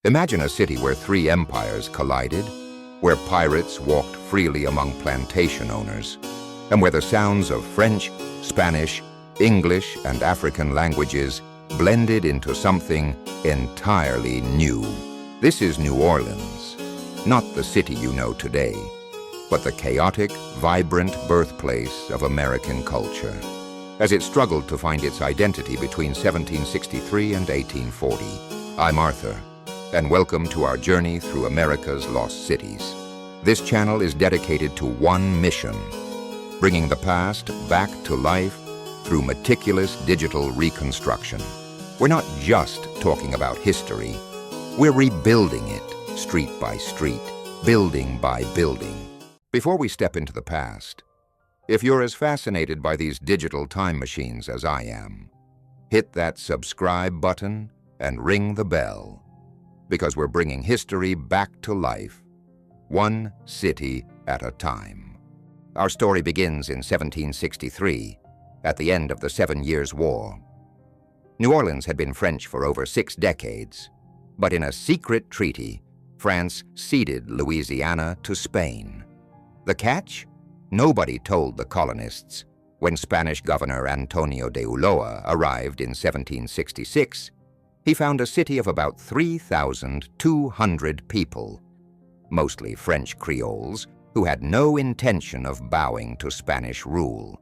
Imagine a city where three empires collided, where pirates walked freely among plantation owners, and where the sounds of French, Spanish, English, and African languages blended into something entirely new. This is New Orleans, not the city you know today, but the chaotic, vibrant birthplace of American culture. As it struggled to find its identity between 1763 and 1840, I'm Arthur, and welcome to our journey through America's lost cities. This channel is dedicated to one mission: bringing the past back to life through meticulous digital reconstruction. We're not just talking about history, we're rebuilding it street by street, building by building. Before we step into the past, if you're as fascinated by these digital time machines as I am, hit that subscribe button and ring the bell, because we're bringing history back to life, one city at a time. Our story begins in 1763, at the end of the 7 Years' War. New Orleans had been French for over 6 decades, but in a secret treaty, France ceded Louisiana to Spain. The catch? Nobody told the colonists. When Spanish Governor Antonio de Ulloa arrived in 1766, he found a city of about 3,200 people, mostly French Creoles who had no intention of bowing to Spanish rule.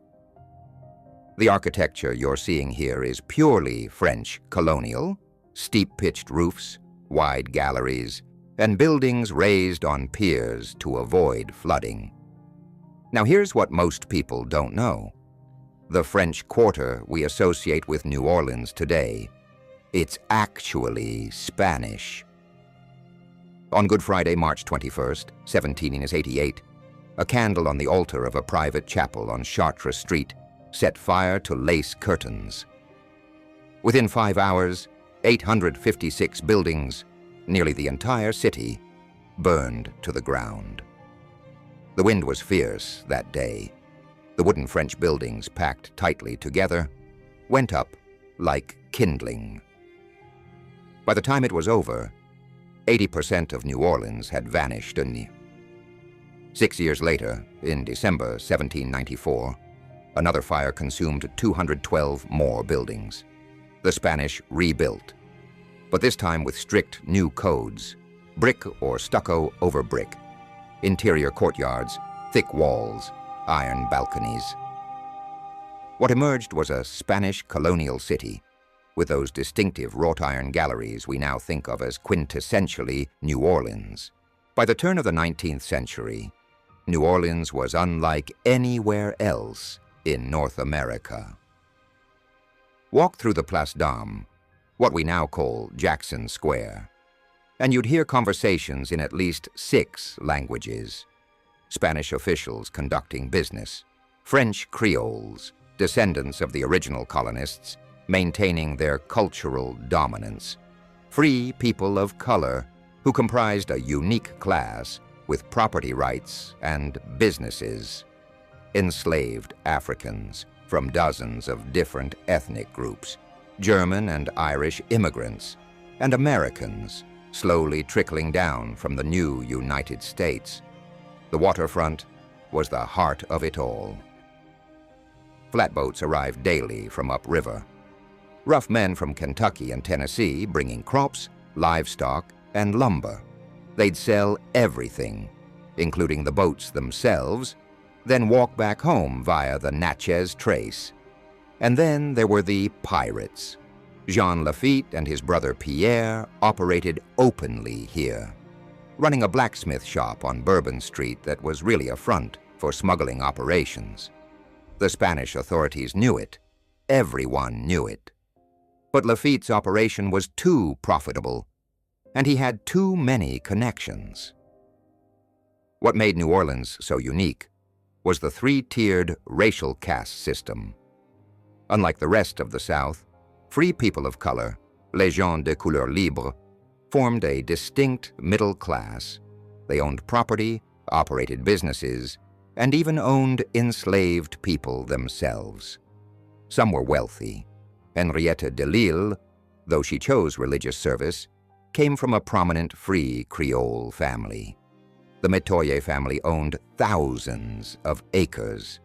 The architecture you're seeing here is purely French colonial: steep-pitched roofs, wide galleries, and buildings raised on piers to avoid flooding. Now here's what most people don't know. The French Quarter we associate with New Orleans today, it's actually Spanish. On Good Friday, March 21st, 1788, a candle on the altar of a private chapel on Chartres Street set fire to lace curtains. Within 5 hours, 856 buildings, nearly the entire city, burned to the ground. The wind was fierce that day. The wooden French buildings, packed tightly together, went up like kindling. By the time it was over, 80% of New Orleans had vanished anew. 6 years later, in December 1794, another fire consumed 212 more buildings. The Spanish rebuilt, but this time with strict new codes: brick or stucco over brick, interior courtyards, thick walls, iron balconies. What emerged was a Spanish colonial city, with those distinctive wrought iron galleries we now think of as quintessentially New Orleans. By the turn of the 19th century, New Orleans was unlike anywhere else in North America. Walk through the Place d'Armes, what we now call Jackson Square, and you'd hear conversations in at least 6 languages: Spanish officials conducting business, French Creoles, descendants of the original colonists, maintaining their cultural dominance, free people of color who comprised a unique class with property rights and businesses, enslaved Africans from dozens of different ethnic groups, German and Irish immigrants, and Americans slowly trickling down from the new United States. The waterfront was the heart of it all. Flatboats arrived daily from upriver. Rough men from Kentucky and Tennessee bringing crops, livestock, and lumber. They'd sell everything, including the boats themselves, then walk back home via the Natchez Trace. And then there were the pirates. Jean Lafitte and his brother Pierre operated openly here, running a blacksmith shop on Bourbon Street that was really a front for smuggling operations. The Spanish authorities knew it. Everyone knew it. But Lafitte's operation was too profitable, and he had too many connections. What made New Orleans so unique was the 3-tiered racial caste system. Unlike the rest of the South, free people of color, les gens de couleur libre, formed a distinct middle class. They owned property, operated businesses, and even owned enslaved people themselves. Some were wealthy. Henriette de Lille, though she chose religious service, came from a prominent free Creole family. The Metoyer family owned thousands of acres.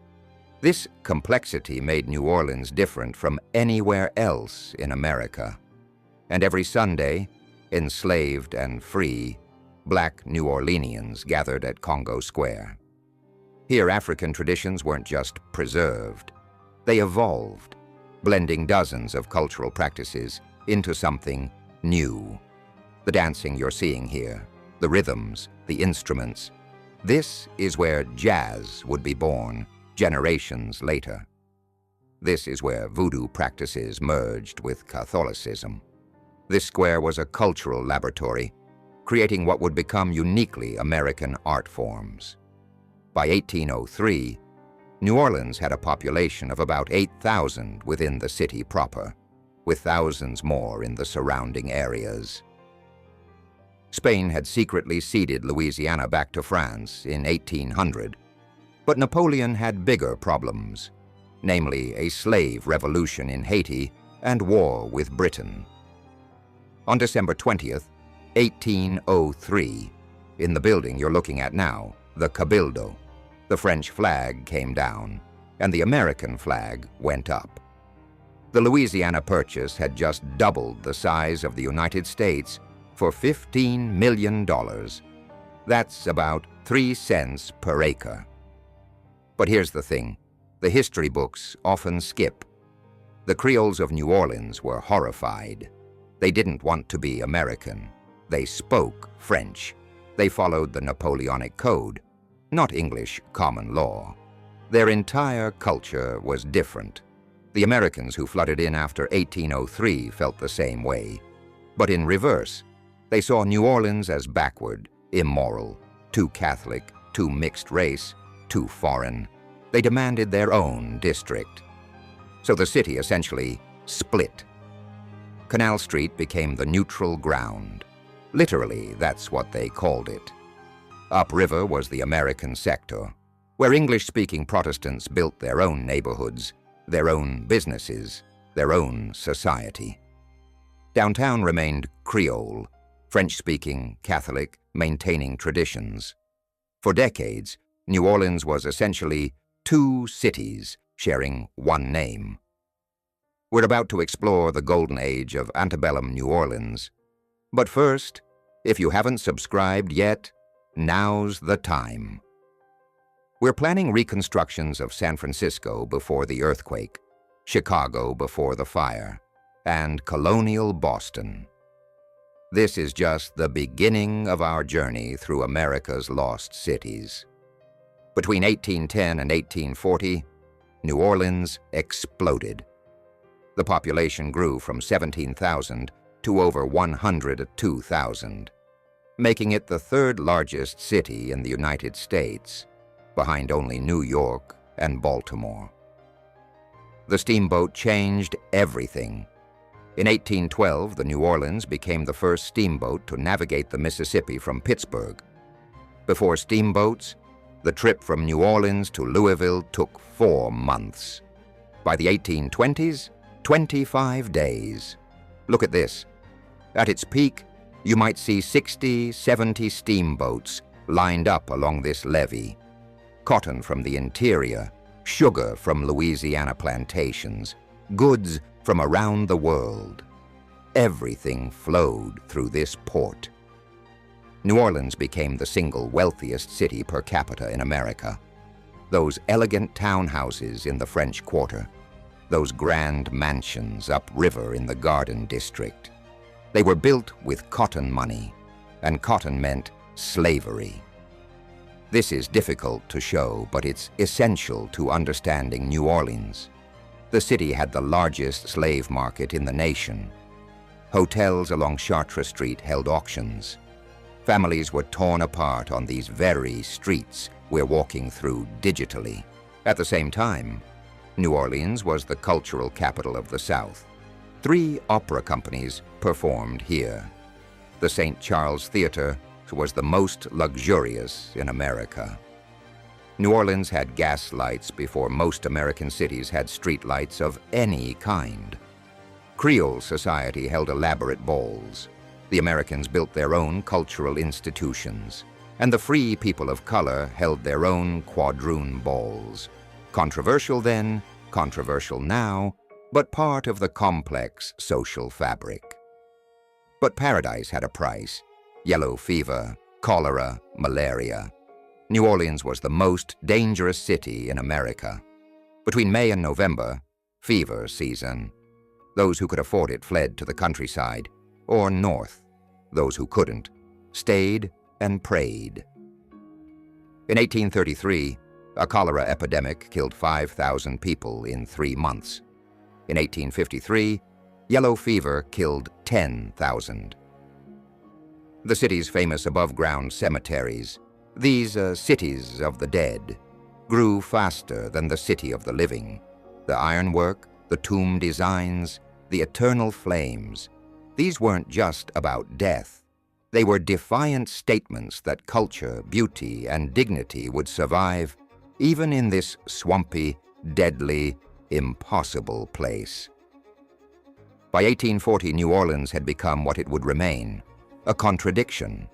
This complexity made New Orleans different from anywhere else in America. And every Sunday, enslaved and free, Black New Orleanians gathered at Congo Square. Here, African traditions weren't just preserved, they evolved, blending dozens of cultural practices into something new. The dancing you're seeing here, the rhythms, the instruments. This is where jazz would be born generations later. This is where voodoo practices merged with Catholicism. This square was a cultural laboratory, creating what would become uniquely American art forms. By 1803, New Orleans had a population of about 8,000 within the city proper, with thousands more in the surrounding areas. Spain had secretly ceded Louisiana back to France in 1800, but Napoleon had bigger problems, namely a slave revolution in Haiti and war with Britain. On December 20th, 1803, in the building you're looking at now, the Cabildo, the French flag came down and the American flag went up. The Louisiana Purchase had just doubled the size of the United States for $15 million. That's about 3 cents per acre. But here's the thing, the history books often skip. The Creoles of New Orleans were horrified. They didn't want to be American. They spoke French. They followed the Napoleonic Code, not English common law. Their entire culture was different. The Americans who flooded in after 1803 felt the same way. But in reverse, they saw New Orleans as backward, immoral, too Catholic, too mixed race, too foreign. They demanded their own district. So the city essentially split. Canal Street became the neutral ground. Literally, that's what they called it. Upriver was the American sector, where English-speaking Protestants built their own neighborhoods, their own businesses, their own society. Downtown remained Creole, French-speaking, Catholic, maintaining traditions. For decades, New Orleans was essentially 2 cities sharing one name. We're about to explore the golden age of antebellum New Orleans. But first, if you haven't subscribed yet, now's the time. We're planning reconstructions of San Francisco before the earthquake, Chicago before the fire, and colonial Boston. This is just the beginning of our journey through America's lost cities. Between 1810 and 1840, New Orleans exploded. The population grew from 17,000 to over 102,000, making it the 3rd largest city in the United States, behind only New York and Baltimore. The steamboat changed everything. In 1812, the New Orleans became the first steamboat to navigate the Mississippi from Pittsburgh. Before steamboats, the trip from New Orleans to Louisville took 4 months. By the 1820s, 25 days. Look at this. At its peak, you might see 60, 70 steamboats lined up along this levee. Cotton from the interior, sugar from Louisiana plantations, goods from around the world. Everything flowed through this port. New Orleans became the single wealthiest city per capita in America. Those elegant townhouses in the French Quarter, those grand mansions upriver in the Garden District. They were built with cotton money, and cotton meant slavery. This is difficult to show, but it's essential to understanding New Orleans. The city had the largest slave market in the nation. Hotels along Chartres Street held auctions. Families were torn apart on these very streets we're walking through digitally. At the same time, New Orleans was the cultural capital of the South. 3 opera companies performed here. The St. Charles Theater was the most luxurious in America. New Orleans had gas lights before most American cities had street lights of any kind. Creole society held elaborate balls. The Americans built their own cultural institutions, and the free people of color held their own quadroon balls. Controversial then, controversial now, but part of the complex social fabric. But paradise had a price: yellow fever, cholera, malaria. New Orleans was the most dangerous city in America. Between May and November, fever season. Those who could afford it fled to the countryside or north. Those who couldn't stayed and prayed. In 1833, a cholera epidemic killed 5,000 people in 3 months. In 1853, yellow fever killed 10,000. The city's famous above-ground cemeteries, these cities of the dead, grew faster than the city of the living. The ironwork, the tomb designs, the eternal flames, these weren't just about death. They were defiant statements that culture, beauty, and dignity would survive even in this swampy, deadly, impossible place. By 1840, New Orleans had become what it would remain: a contradiction.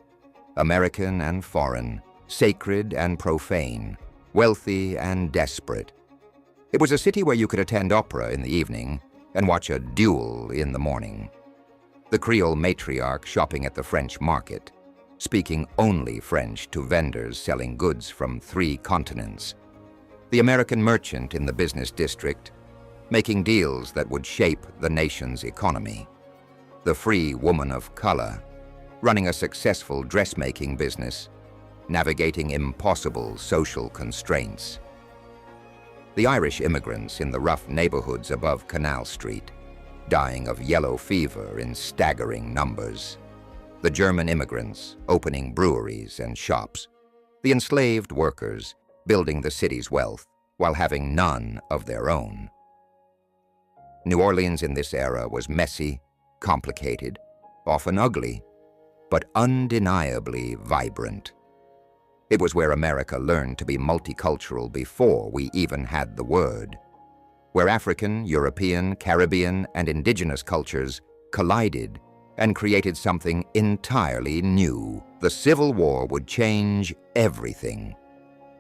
American and foreign, sacred and profane, wealthy and desperate. It was a city where you could attend opera in the evening and watch a duel in the morning. The Creole matriarch shopping at the French market, speaking only French to vendors selling goods from 3 continents. The American merchant in the business district, making deals that would shape the nation's economy. The free woman of color, running a successful dressmaking business, navigating impossible social constraints. The Irish immigrants in the rough neighborhoods above Canal Street, dying of yellow fever in staggering numbers. The German immigrants opening breweries and shops. The enslaved workers building the city's wealth while having none of their own. New Orleans in this era was messy, complicated, often ugly, but undeniably vibrant. It was where America learned to be multicultural before we even had the word, where African, European, Caribbean, and indigenous cultures collided and created something entirely new. The Civil War would change everything.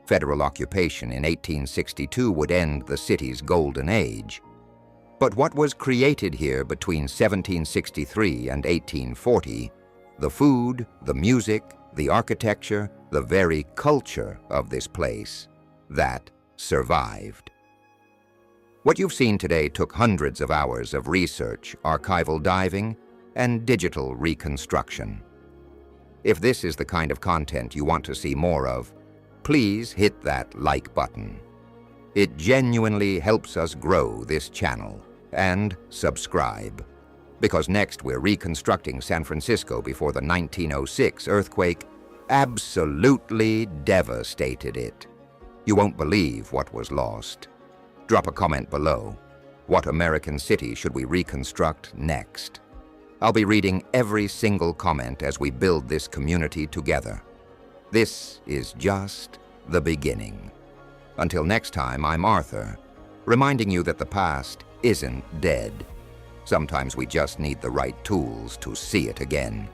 Federal occupation in 1862 would end the city's golden age. But what was created here between 1763 and 1840, the food, the music, the architecture, the very culture of this place, that survived. What you've seen today took hundreds of hours of research, archival diving, and digital reconstruction. If this is the kind of content you want to see more of, please hit that like button. It genuinely helps us grow this channel. And subscribe, because next we're reconstructing San Francisco before the 1906 earthquake absolutely devastated it. You won't believe what was lost. Drop a comment below. What American city should we reconstruct next? I'll be reading every single comment as we build this community together. This is just the beginning. Until next time, I'm Arthur, reminding you that the past isn't dead. Sometimes we just need the right tools to see it again.